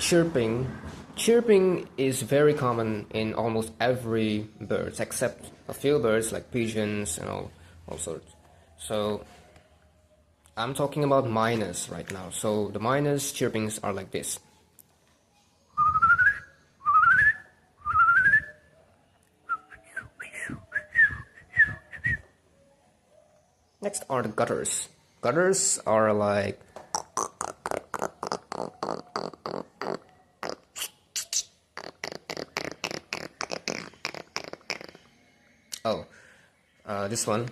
chirping. Chirping is very common in almost every birds, except a few birds like pigeons and all sorts. So I'm talking about minors right now. So the minors chirpings are like this. Next are the gutters. Gutters are like this one.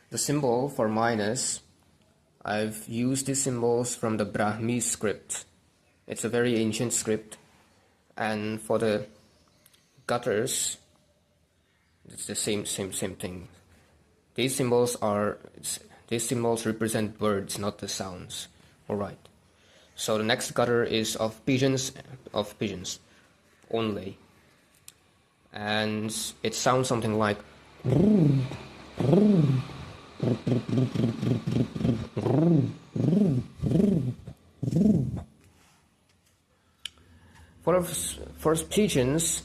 The symbol for minus, I've used these symbols from the Brahmi script. It's a very ancient script. And for the gutters, it's the same thing. These symbols represent words, not the sounds. Alright. So the next gutter is of pigeons only. And it sounds something like for pigeons,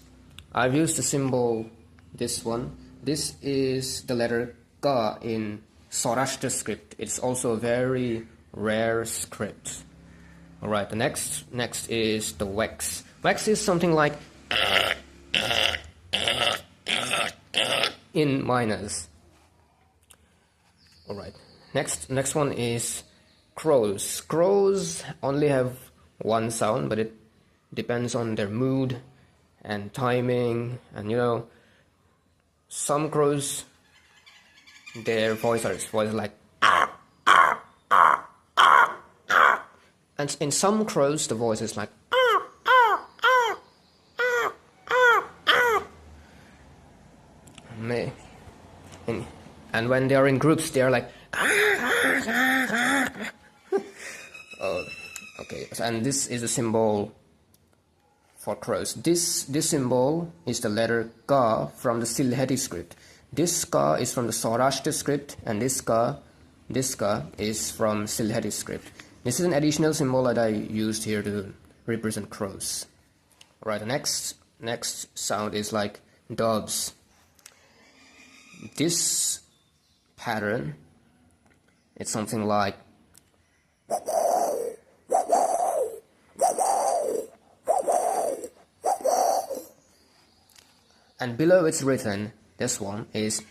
I've used the symbol, this one. This is the letter Ka in Saurashtra script. It's also a very rare script. Alright, the next is the wax. Wax is something like in minors. Alright, next one is crows. Crows only have one sound, but it depends on their mood and timing, and some crows, their voice is like, and in some crows the voice is like, and when they are in groups they are like, oh, okay. And this is a symbol for crows. This symbol is the letter Ka from the Sylheti script. This Ka is from the Saurashtra script, and this Ka is from Sylheti script. This is an additional symbol that I used here to represent crows. Alright, the next sound is like doves. This pattern, it's something like and below it's written, this one is